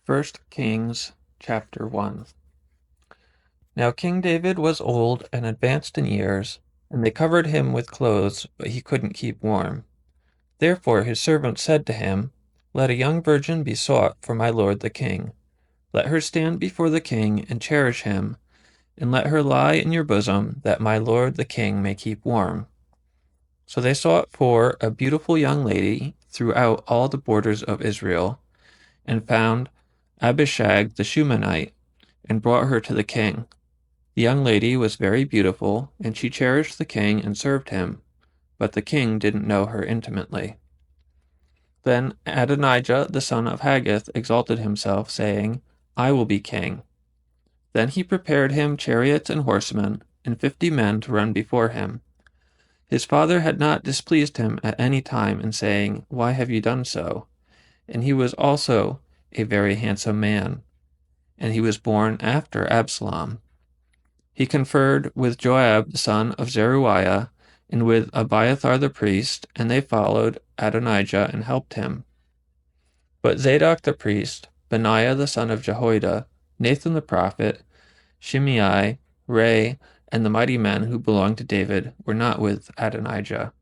First Kings chapter 1. Now King David was old and advanced in years, and they covered him with clothes, but he couldn't keep warm. Therefore his servants said to him, Let a young virgin be sought for my lord the king. Let her stand before the king and cherish him, and let her lie in your bosom, that my lord the king may keep warm. So they sought for a beautiful young lady throughout all the borders of Israel, and found Abishag the Shunammite, and brought her to the king. The young lady was very beautiful, and she cherished the king and served him, but the king didn't know her intimately. Then Adonijah the son of Haggith exalted himself, saying, I will be king. Then he prepared him chariots and horsemen, and 50 men to run before him. His father had not displeased him at any time in saying, Why have you done so? And he was also a very handsome man, and he was born after Absalom. He conferred with Joab the son of Zeruiah, and with Abiathar the priest, and they followed Adonijah and helped him. But Zadok the priest, Benaiah the son of Jehoiada, Nathan the prophet, Shimei, Ray, and the mighty men who belonged to David were not with Adonijah.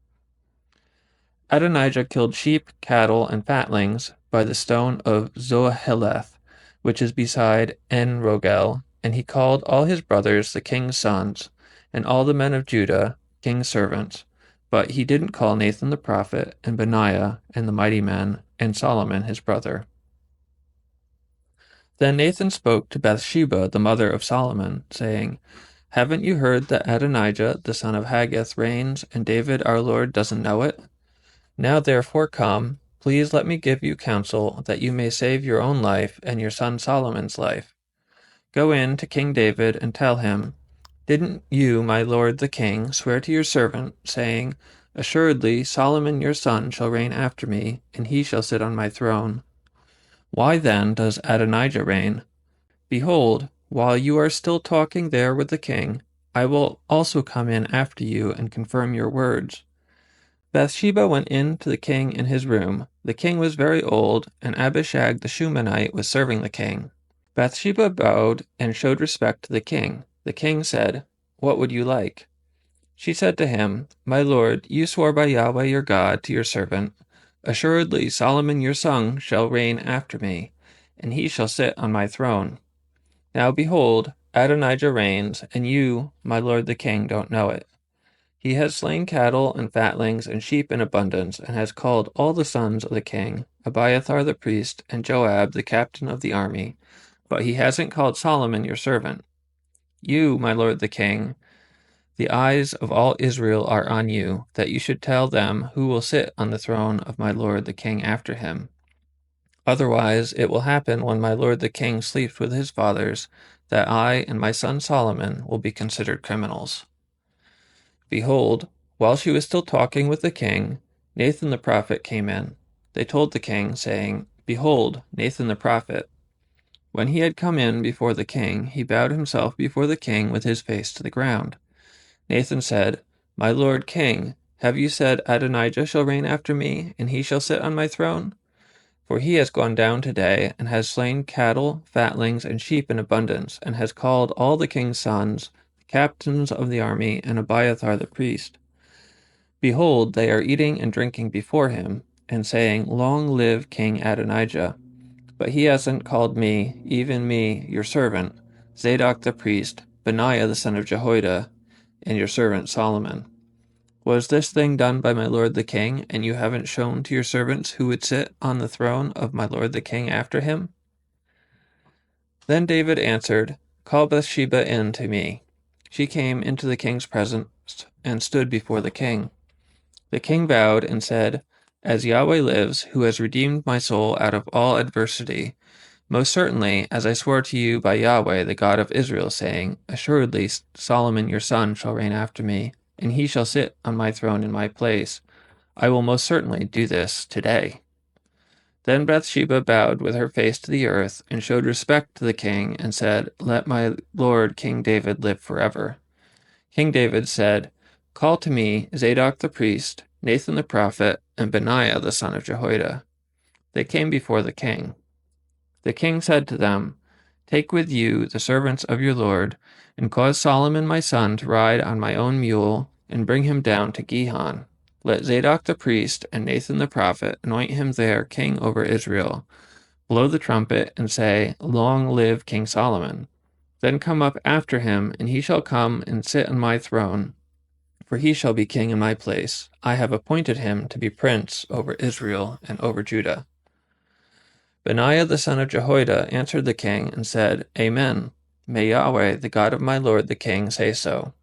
Adonijah killed sheep, cattle, and fatlings by the stone of Zoheleth, which is beside En-rogel, and he called all his brothers the king's sons, and all the men of Judah, king's servants. But he didn't call Nathan the prophet, and Benaiah, and the mighty men, and Solomon his brother. Then Nathan spoke to Bathsheba, the mother of Solomon, saying, Haven't you heard that Adonijah the son of Haggith reigns, and David our Lord doesn't know it? Now therefore come, please let me give you counsel, that you may save your own life and your son Solomon's life. Go in to King David and tell him, Didn't you, my lord the king, swear to your servant, saying, Assuredly Solomon your son shall reign after me, and he shall sit on my throne? Why then does Adonijah reign? Behold, while you are still talking there with the king, I will also come in after you and confirm your words. Bathsheba went in to the king in his room. The king was very old, and Abishag the Shunammite was serving the king. Bathsheba bowed and showed respect to the king. The king said, What would you like? She said to him, My lord, you swore by Yahweh your God to your servant, Assuredly Solomon your son shall reign after me, and he shall sit on my throne. Now behold, Adonijah reigns, and you, my lord the king, don't know it. He has slain cattle and fatlings and sheep in abundance, and has called all the sons of the king, Abiathar the priest, and Joab the captain of the army, but he hasn't called Solomon your servant. You, my lord the king, the eyes of all Israel are on you, that you should tell them who will sit on the throne of my lord the king after him. Otherwise it will happen when my lord the king sleeps with his fathers, that I and my son Solomon will be considered criminals. Behold, while she was still talking with the king, Nathan the prophet came in. They told the king, saying, Behold, Nathan the prophet. When he had come in before the king, he bowed himself before the king with his face to the ground. Nathan said, My lord king, have you said Adonijah shall reign after me, and he shall sit on my throne? For he has gone down today, and has slain cattle, fatlings, and sheep in abundance, and has called all the king's sons, the captains of the army, and Abiathar the priest. Behold, they are eating and drinking before him, and saying, Long live King Adonijah. But he hasn't called me, even me, your servant, Zadok the priest, Benaiah the son of Jehoiada, and your servant Solomon. Was this thing done by my lord the king, and you haven't shown to your servants who would sit on the throne of my lord the king after him? Then David answered, Call Bathsheba in to me. She came into the king's presence and stood before the king. The king bowed and said, As Yahweh lives, who has redeemed my soul out of all adversity, most certainly, as I swore to you by Yahweh, the God of Israel, saying, Assuredly Solomon your son shall reign after me, and he shall sit on my throne in my place, I will most certainly do this today. Then Bathsheba bowed with her face to the earth, and showed respect to the king, and said, Let my lord King David live forever. King David said, Call to me Zadok the priest, Nathan the prophet, and Benaiah the son of Jehoiada. They came before the king. The king said to them, Take with you the servants of your lord, and cause Solomon my son to ride on my own mule, and bring him down to Gihon. Let Zadok the priest and Nathan the prophet anoint him there king over Israel. Blow the trumpet, and say, Long live King Solomon. Then come up after him, and he shall come and sit on my throne, for he shall be king in my place. I have appointed him to be prince over Israel and over Judah. Benaiah the son of Jehoiada answered the king and said, Amen. May Yahweh, the God of my lord the king, say so.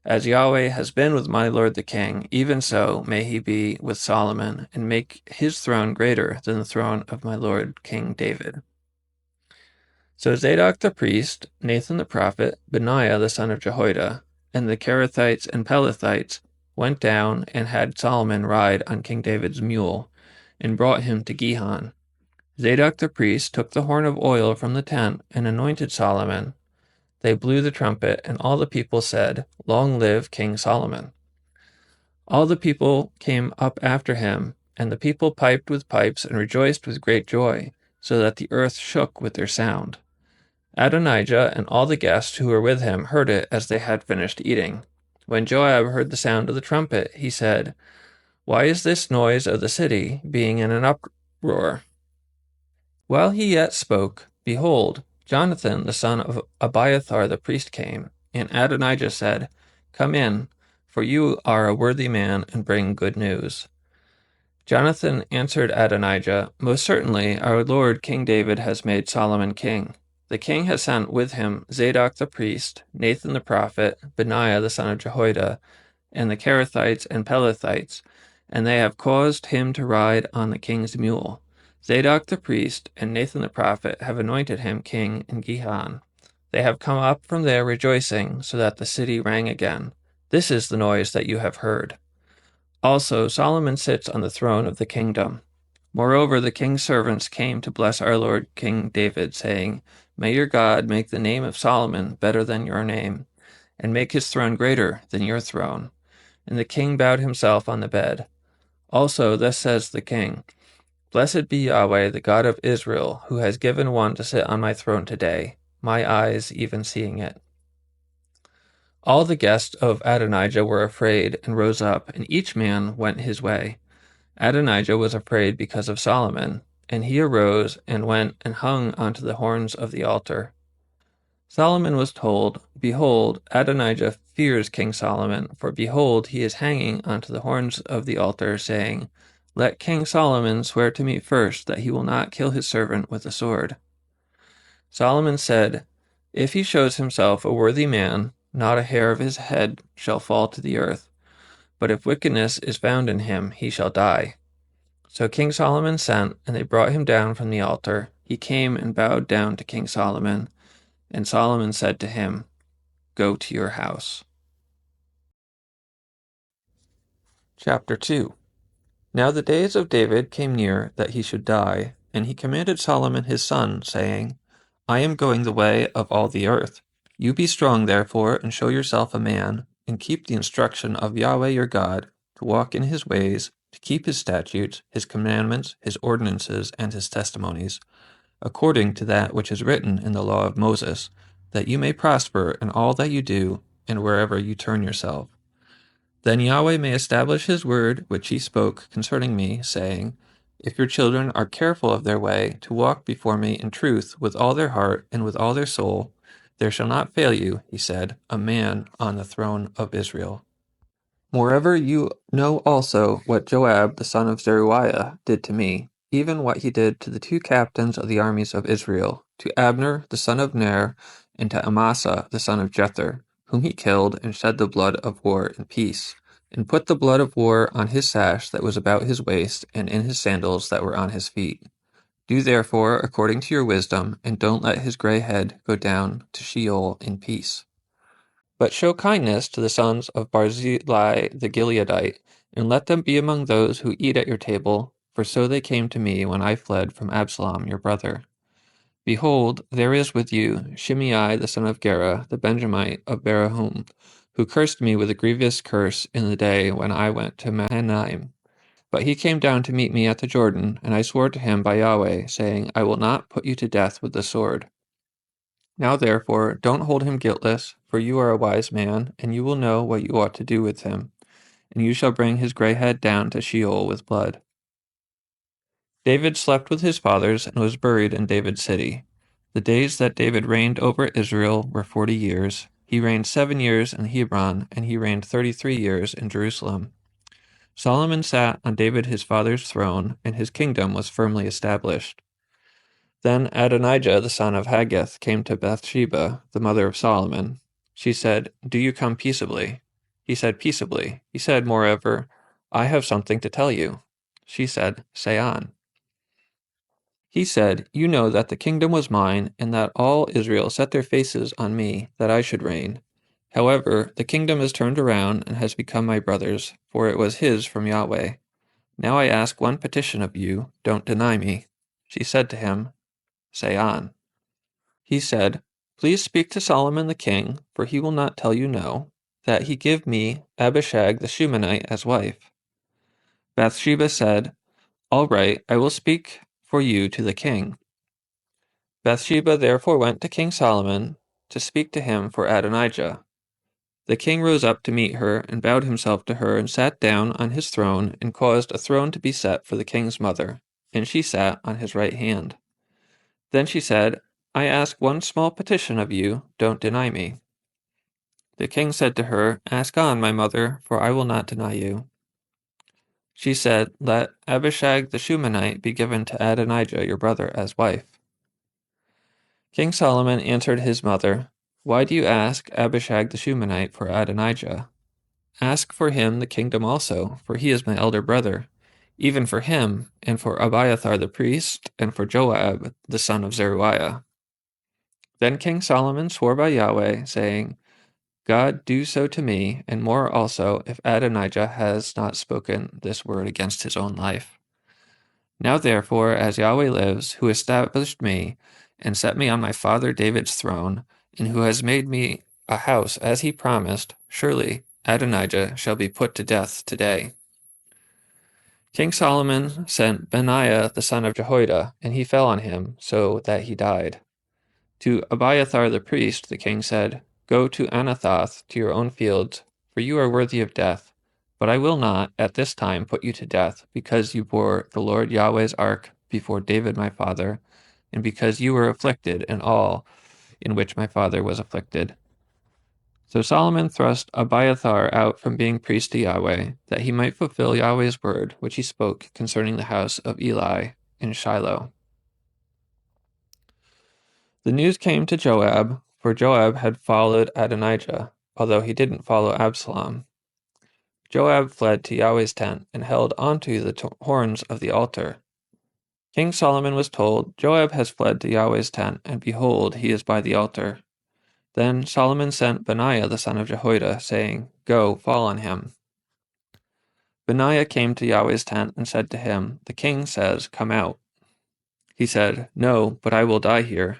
As Yahweh has been with my lord the king, even so may he be with Solomon, and make his throne greater than the throne of my lord King David. So Zadok the priest, Nathan the prophet, Benaiah the son of Jehoiada, and the Kerethites and Pelethites went down and had Solomon ride on King David's mule, and brought him to Gihon. Zadok the priest took the horn of oil from the tent and anointed Solomon. They blew the trumpet, and all the people said, Long live King Solomon. All the people came up after him, and the people piped with pipes and rejoiced with great joy, so that the earth shook with their sound. Adonijah and all the guests who were with him heard it as they had finished eating. When Joab heard the sound of the trumpet, he said, Why is this noise of the city being in an uproar? While he yet spoke, behold, Jonathan the son of Abiathar the priest came, and Adonijah said, Come in, for you are a worthy man, and bring good news. Jonathan answered Adonijah, Most certainly our lord King David has made Solomon king. The king has sent with him Zadok the priest, Nathan the prophet, Benaiah the son of Jehoiada, and the Kerethites and Pelethites, and they have caused him to ride on the king's mule. Zadok the priest and Nathan the prophet have anointed him king in Gihon. They have come up from there rejoicing, so that the city rang again. This is the noise that you have heard. Also Solomon sits on the throne of the kingdom. Moreover, the king's servants came to bless our lord King David, saying, May your God make the name of Solomon better than your name, and make his throne greater than your throne. And the king bowed himself on the bed. Also, thus says the king, Blessed be Yahweh, the God of Israel, who has given one to sit on my throne today, my eyes even seeing it. All the guests of Adonijah were afraid and rose up, and each man went his way. Adonijah was afraid because of Solomon, and he arose and went and hung onto the horns of the altar. Solomon was told, Behold, Adonijah fears King Solomon, for behold, he is hanging onto the horns of the altar, saying, Let King Solomon swear to me first that he will not kill his servant with a sword. Solomon said, If he shows himself a worthy man, not a hair of his head shall fall to the earth. But if wickedness is found in him, he shall die. So King Solomon sent, and they brought him down from the altar. He came and bowed down to King Solomon, and Solomon said to him, Go to your house. Chapter 2. Now the days of David came near that he should die, and he commanded Solomon his son, saying, I am going the way of all the earth. You be strong, therefore, and show yourself a man, and keep the instruction of Yahweh your God, to walk in his ways, to keep his statutes, his commandments, his ordinances, and his testimonies, according to that which is written in the law of Moses, that you may prosper in all that you do, and wherever you turn yourself. Then Yahweh may establish his word which he spoke concerning me, saying, If your children are careful of their way, to walk before me in truth with all their heart and with all their soul, there shall not fail you, he said, a man on the throne of Israel. Moreover, you know also what Joab the son of Zeruiah did to me, even what he did to the two captains of the armies of Israel, to Abner the son of Ner, and to Amasa the son of Jether, whom he killed and shed the blood of war in peace, and put the blood of war on his sash that was about his waist, and in his sandals that were on his feet. Do therefore according to your wisdom, and don't let his gray head go down to Sheol in peace. But show kindness to the sons of Barzillai the Gileadite, and let them be among those who eat at your table, for so they came to me when I fled from Absalom your brother. Behold, there is with you Shimei the son of Gera, the Benjamite of Berahum, who cursed me with a grievous curse in the day when I went to Mahanaim. But he came down to meet me at the Jordan, and I swore to him by Yahweh, saying, I will not put you to death with the sword. Now therefore, don't hold him guiltless, for you are a wise man, and you will know what you ought to do with him, and you shall bring his gray head down to Sheol with blood. David slept with his fathers and was buried in David's city. The days that David reigned over Israel were 40 years. He reigned 7 years in Hebron, and he reigned 33 years in Jerusalem. Solomon sat on David his father's throne, and his kingdom was firmly established. Then Adonijah the son of Haggith came to Bathsheba, the mother of Solomon. She said, Do you come peaceably? He said, Peaceably. He said, moreover, I have something to tell you. She said, Say on. He said, You know that the kingdom was mine, and that all Israel set their faces on me, that I should reign. However, the kingdom is turned around and has become my brother's, for it was his from Yahweh. Now I ask one petition of you, don't deny me. She said to him, Say on. He said, Please speak to Solomon the king, for he will not tell you no, that he give me Abishag the Shunammite as wife. Bathsheba said, All right, I will speak for you to the king. Bathsheba therefore went to King Solomon to speak to him for Adonijah. The king rose up to meet her, and bowed himself to her, and sat down on his throne, and caused a throne to be set for the king's mother, and she sat on his right hand. Then she said, I ask one small petition of you, don't deny me. The king said to her, Ask on, my mother, for I will not deny you. She said, Let Abishag the Shunammite be given to Adonijah your brother as wife. King Solomon answered his mother, Why do you ask Abishag the Shunammite for Adonijah? Ask for him the kingdom also, for he is my elder brother, even for him, and for Abiathar the priest, and for Joab the son of Zeruiah. Then King Solomon swore by Yahweh, saying, God do so to me, and more also, if Adonijah has not spoken this word against his own life. Now therefore, as Yahweh lives, who established me, and set me on my father David's throne, and who has made me a house as he promised, surely Adonijah shall be put to death today. King Solomon sent Benaiah the son of Jehoiada, and he fell on him, so that he died. To Abiathar the priest the king said, Go to Anathoth to your own fields, for you are worthy of death. But I will not at this time put you to death, because you bore the Lord Yahweh's ark before David my father, and because you were afflicted in all in which my father was afflicted. So Solomon thrust Abiathar out from being priest to Yahweh, that he might fulfill Yahweh's word which he spoke concerning the house of Eli in Shiloh. The news came to Joab, for Joab had followed Adonijah, although he didn't follow Absalom. Joab fled to Yahweh's tent and held onto the horns of the altar. King Solomon was told, Joab has fled to Yahweh's tent, and behold, he is by the altar. Then Solomon sent Benaiah the son of Jehoiada, saying, Go, fall on him. Benaiah came to Yahweh's tent and said to him, The king says, Come out. He said, No, but I will die here.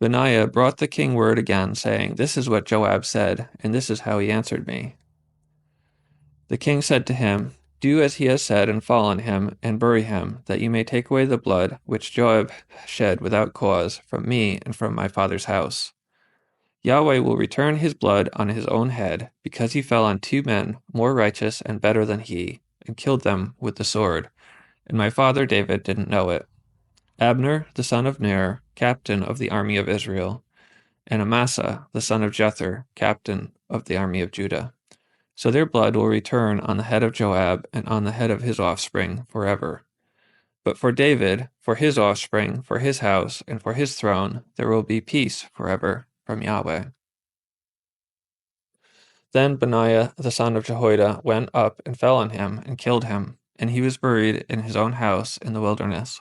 Benaiah brought the king word again, saying, This is what Joab said, and this is how he answered me. The king said to him, Do as he has said, and fall on him, and bury him, that you may take away the blood which Joab shed without cause from me and from my father's house. Yahweh will return his blood on his own head, because he fell on 2 men more righteous and better than he, and killed them with the sword, and my father David didn't know it. Abner, the son of Ner, captain of the army of Israel, and Amasa, the son of Jether, captain of the army of Judah. So their blood will return on the head of Joab and on the head of his offspring forever. But for David, for his offspring, for his house, and for his throne, there will be peace forever from Yahweh. Then Benaiah the son of Jehoiada went up and fell on him and killed him, and he was buried in his own house in the wilderness.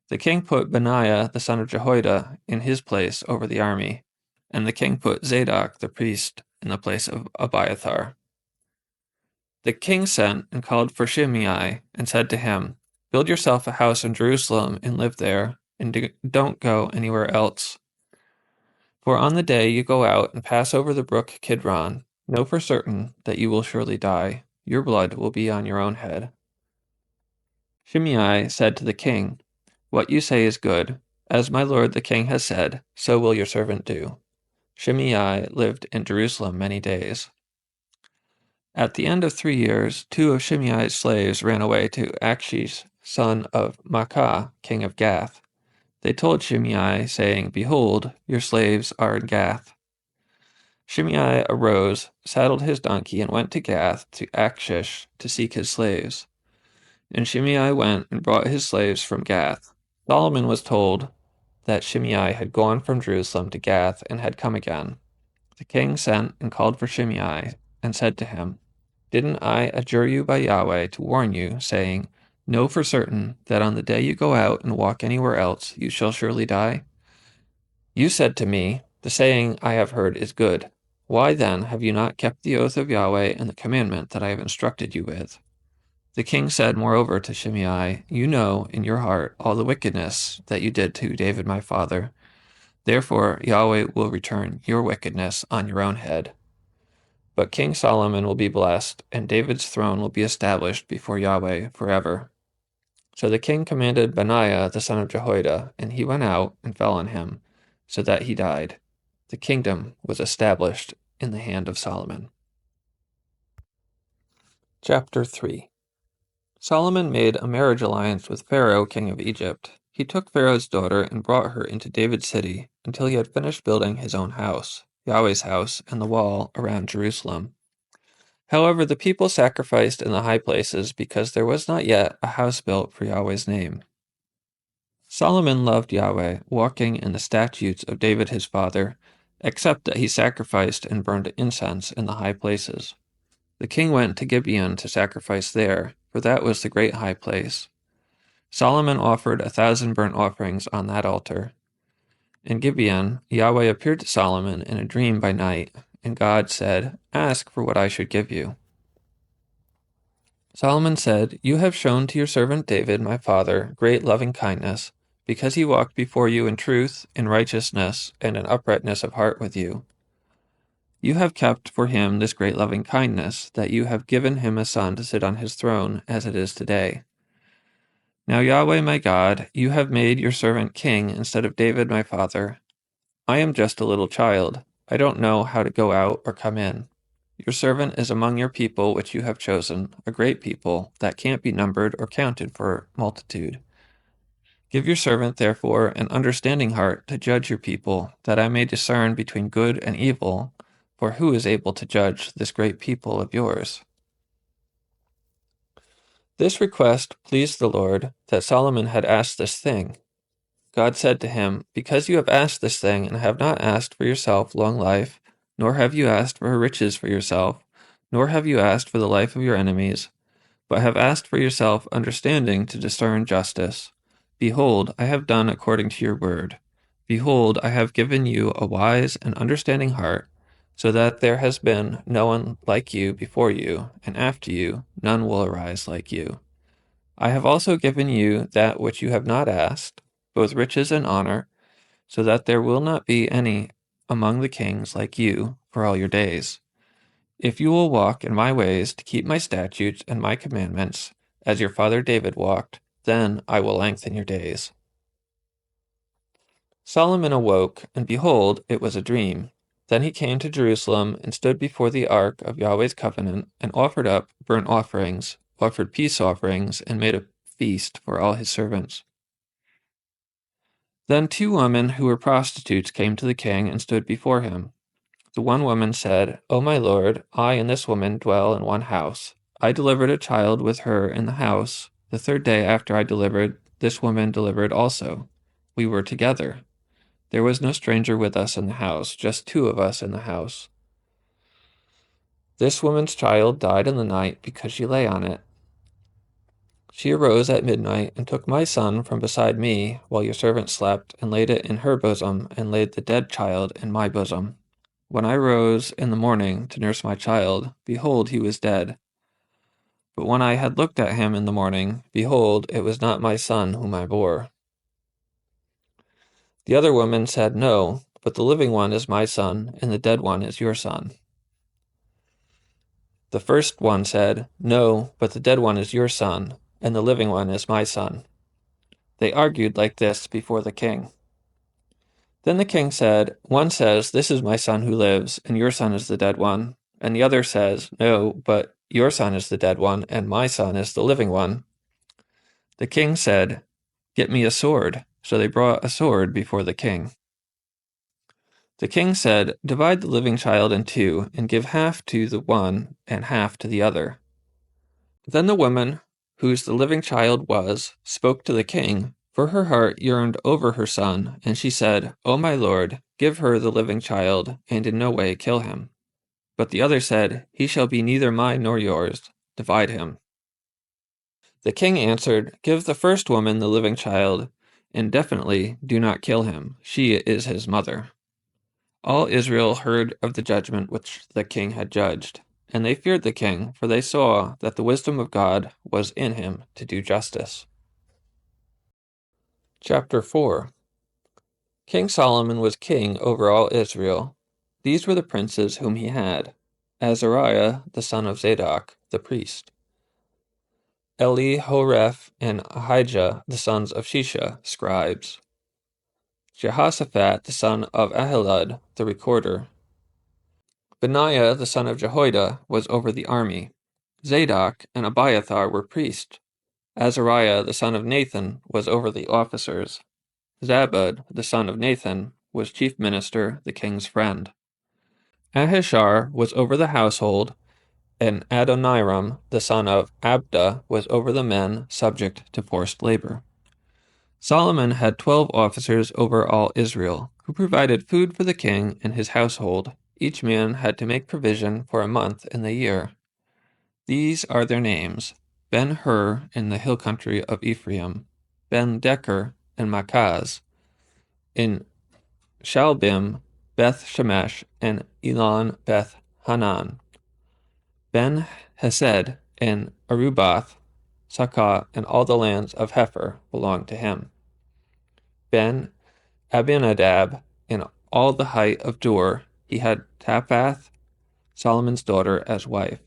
The king put Benaiah the son of Jehoiada in his place over the army, and the king put Zadok the priest in the place of Abiathar. The king sent and called for Shimei, and said to him, Build yourself a house in Jerusalem and live there, and don't go anywhere else. For on the day you go out and pass over the brook Kidron, know for certain that you will surely die. your blood will be on your own head." Shimei said to the king, "What you say is good. As my lord the king has said, so will your servant do." Shimei lived in Jerusalem many days. At the end of 3 years, 2 of Shimei's slaves ran away to Achish, son of Maacah, king of Gath. They told Shimei, saying, "Behold, your slaves are in Gath." Shimei arose, saddled his donkey, and went to Gath to Achish to seek his slaves. And Shimei went and brought his slaves from Gath. Solomon was told that Shimei had gone from Jerusalem to Gath and had come again. The king sent and called for Shimei and said to him, "Didn't I adjure you by Yahweh to warn you, saying, 'Know for certain that on the day you go out and walk anywhere else, you shall surely die'? You said to me, 'The saying I have heard is good.' Why then have you not kept the oath of Yahweh and the commandment that I have instructed you with?" The king said moreover to Shimei, "You know in your heart all the wickedness that you did to David my father. Therefore Yahweh will return your wickedness on your own head. But King Solomon will be blessed, and David's throne will be established before Yahweh forever." So the king commanded Benaiah the son of Jehoiada, and he went out and fell on him, so that he died. The kingdom was established in the hand of Solomon. Chapter 3. Solomon made a marriage alliance with Pharaoh, king of Egypt. He took Pharaoh's daughter and brought her into David's city until he had finished building his own house, Yahweh's house, and the wall around Jerusalem. However, the people sacrificed in the high places because there was not yet a house built for Yahweh's name. Solomon loved Yahweh, walking in the statutes of David his father, except that he sacrificed and burned incense in the high places. The king went to Gibeon to sacrifice there, for that was the great high place. Solomon offered 1,000 burnt offerings on that altar. In Gibeon, Yahweh appeared to Solomon in a dream by night, and God said, "Ask for what I should give you." Solomon said, "You have shown to your servant David, my father, great loving kindness, because he walked before you in truth, in righteousness, and in uprightness of heart with you. You have kept for him this great loving kindness, that you have given him a son to sit on his throne, as it is today. Now, Yahweh my God, you have made your servant king instead of David my father. I am just a little child. I don't know how to go out or come in. Your servant is among your people which you have chosen, a great people that can't be numbered or counted for multitude. Give your servant, therefore, an understanding heart to judge your people, that I may discern between good and evil, for who is able to judge this great people of yours?" This request pleased the Lord, that Solomon had asked this thing. God said to him, "Because you have asked this thing, and have not asked for yourself long life, nor have you asked for riches for yourself, nor have you asked for the life of your enemies, but have asked for yourself understanding to discern justice. Behold, I have done according to your word. Behold, I have given you a wise and understanding heart, so that there has been no one like you before you, and after you none will arise like you. I have also given you that which you have not asked, both riches and honor, so that there will not be any among the kings like you for all your days. If you will walk in my ways to keep my statutes and my commandments, as your father David walked, then I will lengthen your days." Solomon awoke, and behold, it was a dream. Then he came to Jerusalem and stood before the ark of Yahweh's covenant, and offered up burnt offerings, offered peace offerings, and made a feast for all his servants. Then 2 women who were prostitutes came to the king and stood before him. The one woman said, "O my lord, I and this woman dwell in one house. I delivered a child with her in the house. The 3rd day after I delivered, this woman delivered also. We were together. There was no stranger with us in the house, just 2 of us in the house. This woman's child died in the night because she lay on it. She arose at midnight and took my son from beside me while your servant slept, and laid it in her bosom, and laid the dead child in my bosom. When I rose in the morning to nurse my child, behold, he was dead. But when I had looked at him in the morning, behold, it was not my son whom I bore." The other woman said, "No, but the living one is my son, and the dead one is your son." The first one said, "No, but the dead one is your son, and the living one is my son." They argued like this before the king. Then the king said, "One says, 'This is my son who lives, and your son is the dead one.' And the other says, 'No, but your son is the dead one, and my son is the living one.'" The king said, "Get me a sword." So they brought a sword before the king. The king said, "Divide the living child in two, and give half to the one and half to the other." Then the woman, whose the living child was, spoke to the king, for her heart yearned over her son, and she said, "O my lord, give her the living child, and in no way kill him." But the other said, "He shall be neither mine nor yours. Divide him." The king answered, "Give the first woman the living child, and definitely do not kill him. She is his mother." All Israel heard of the judgment which the king had judged, and they feared the king, for they saw that the wisdom of God was in him to do justice. Chapter 4. King Solomon was king over all Israel. These were the princes whom he had: Azariah the son of Zadok, the priest; Elihoreph and Ahijah the sons of Shisha, scribes; Jehoshaphat the son of Ahilud, the recorder; Benaiah the son of Jehoiada was over the army; Zadok and Abiathar were priests; Azariah the son of Nathan was over the officers; Zabud the son of Nathan was chief minister, the king's friend; Ahishar was over the household, and Adoniram the son of Abda was over the men subject to forced labor. Solomon had 12 officers over all Israel, who provided food for the king and his household. Each man had to make provision for a month in the year. These are their names: Ben-Hur in the hill country of Ephraim, Ben-Deker and Makaz, in Shalbim, Beth-Shemesh, and Elon Beth-Hanan, Ben-Hesed, and Arubath, Sakah, and all the lands of Hepher belonged to him. Ben-Abinadab, in all the height of Dor, he had Taphath, Solomon's daughter, as wife;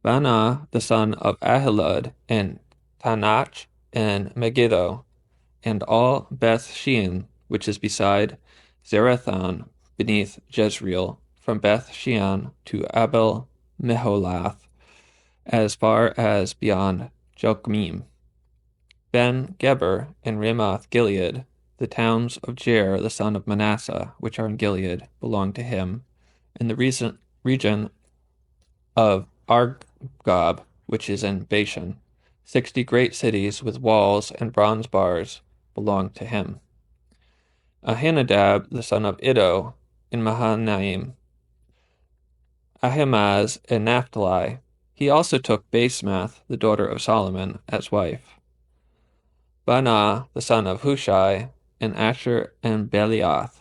Baanah the son of Ahilud, and Tanach, and Megiddo, and all Beth-shean, which is beside Zerathon, beneath Jezreel, from Beth-shean to Abel-Meholath, as far as beyond Jokmeam; Ben-Geber and Ramoth-Gilead, the towns of Jair the son of Manasseh, which are in Gilead, belonged to him; and the region of Argob, which is in Bashan, 60 great cities with walls and bronze bars, belonged to him. Ahinadab the son of Iddo in Mahanaim; Ahimaaz in Naphtali. He also took Basemath, the daughter of Solomon, as wife; Baanah the son of Hushai in Asher and Beliath;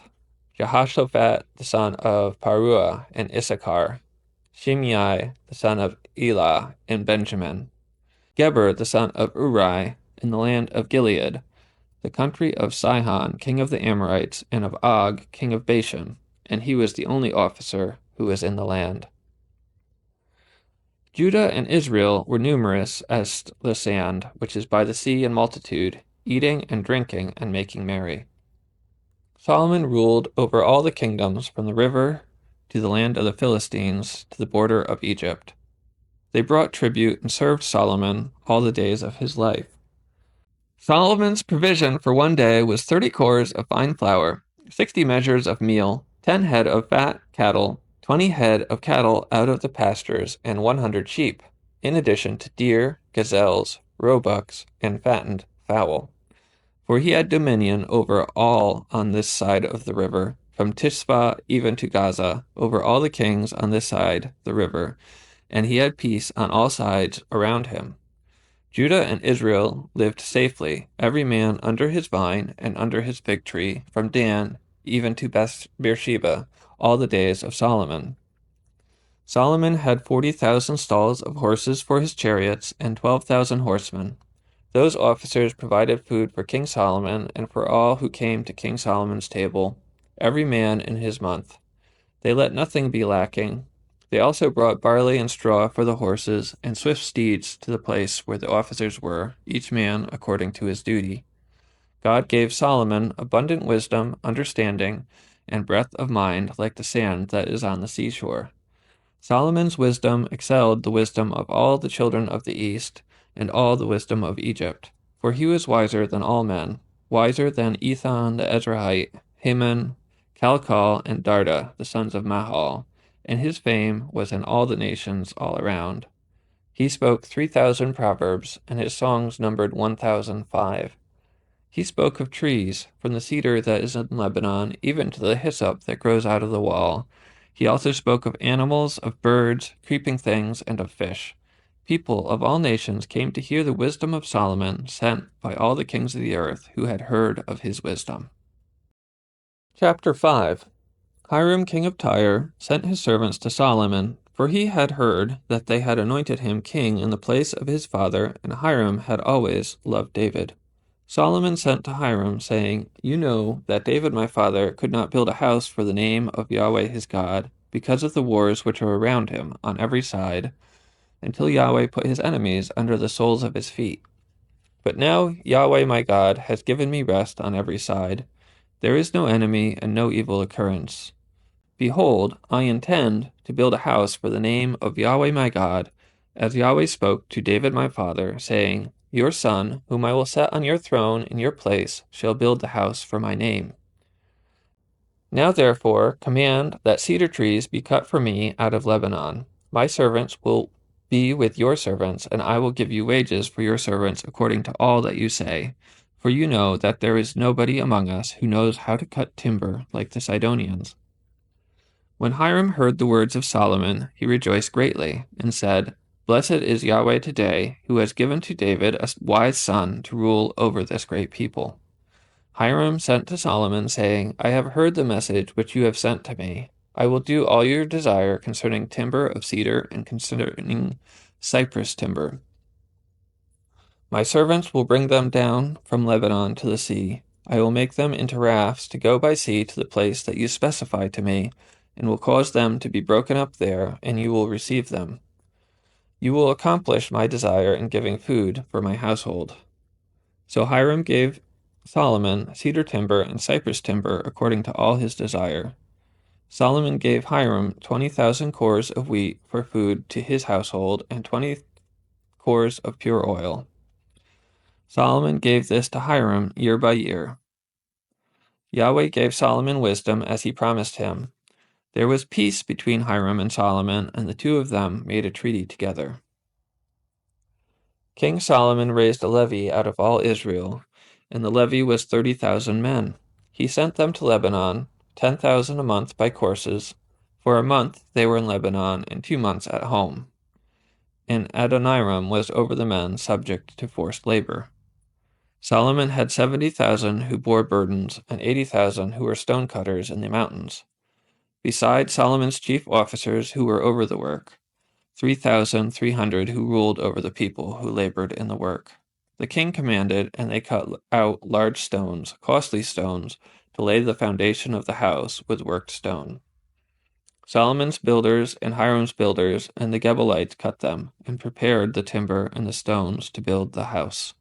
Jehoshaphat the son of Paruah in Issachar; Shimei the son of Elah in Benjamin; Geber the son of Uri in the land of Gilead, the country of Sihon king of the Amorites, and of Og king of Bashan, and he was the only officer who was in the land. Judah and Israel were numerous as the sand, which is by the sea, in multitude, eating and drinking and making merry. Solomon ruled over all the kingdoms from the river to the land of the Philistines to the border of Egypt. They brought tribute and served Solomon all the days of his life. Solomon's provision for one day was 30 cores of fine flour, 60 measures of meal, 10 head of fat cattle, 20 head of cattle out of the pastures, and 100 sheep, in addition to deer, gazelles, roebucks, and fattened fowl. For he had dominion over all on this side of the river, from Tisbah even to Gaza, over all the kings on this side the river, and he had peace on all sides around him. Judah and Israel lived safely, every man under his vine and under his fig tree, from Dan even to Beersheba, all the days of Solomon. Solomon had 40,000 stalls of horses for his chariots, and 12,000 horsemen. Those officers provided food for King Solomon and for all who came to King Solomon's table, every man in his month. They let nothing be lacking. They also brought barley and straw for the horses, and swift steeds to the place where the officers were, each man according to his duty. God gave Solomon abundant wisdom, understanding, and breadth of mind like the sand that is on the seashore. Solomon's wisdom excelled the wisdom of all the children of the East, and all the wisdom of Egypt, for he was wiser than all men, wiser than Ethan the Ezrahite, Heman, Calcol, and Darda, the sons of Mahal, and his fame was in all the nations all around. He spoke 3,000 proverbs, and his songs numbered 1,005. He spoke of trees, from the cedar that is in Lebanon, even to the hyssop that grows out of the wall. He also spoke of animals, of birds, creeping things, and of fish. People of all nations came to hear the wisdom of Solomon, sent by all the kings of the earth who had heard of his wisdom. Chapter 5. Hiram king of Tyre sent his servants to Solomon, for he had heard that they had anointed him king in the place of his father, and Hiram had always loved David. Solomon sent to Hiram, saying, You know that David my father could not build a house for the name of Yahweh his God, because of the wars which are around him on every side, until Yahweh put his enemies under the soles of his feet. But now Yahweh my God has given me rest on every side. There is no enemy and no evil occurrence. Behold, I intend to build a house for the name of Yahweh my God, as Yahweh spoke to David my father, saying, Your son, whom I will set on your throne in your place, shall build the house for my name. Now therefore command that cedar trees be cut for me out of Lebanon. My servants will be with your servants, and I will give you wages for your servants according to all that you say. For you know that there is nobody among us who knows how to cut timber like the Sidonians. When Hiram heard the words of Solomon, he rejoiced greatly, and said, Blessed is Yahweh today, who has given to David a wise son to rule over this great people. Hiram sent to Solomon, saying, I have heard the message which you have sent to me. I will do all your desire concerning timber of cedar and concerning cypress timber. My servants will bring them down from Lebanon to the sea. I will make them into rafts to go by sea to the place that you specify to me, and will cause them to be broken up there, and you will receive them. You will accomplish my desire in giving food for my household. So Hiram gave Solomon cedar timber and cypress timber according to all his desire. Solomon gave Hiram 20,000 cores of wheat for food to his household, and 20 cores of pure oil. Solomon gave this to Hiram year by year. Yahweh gave Solomon wisdom as he promised him. There was peace between Hiram and Solomon, and the two of them made a treaty together. King Solomon raised a levy out of all Israel, and the levy was 30,000 men. He sent them to Lebanon, 10,000 a month by courses. For a month they were in Lebanon, and 2 months at home. And Adoniram was over the men subject to forced labor. Solomon had 70,000 who bore burdens, and 80,000 who were stone cutters in the mountains. Besides Solomon's chief officers who were over the work, 3,300 who ruled over the people who labored in the work. The king commanded, and they cut out large stones, costly stones, to lay the foundation of the house with worked stone. Solomon's builders and Hiram's builders and the Gebalites cut them, and prepared the timber and the stones to build the house.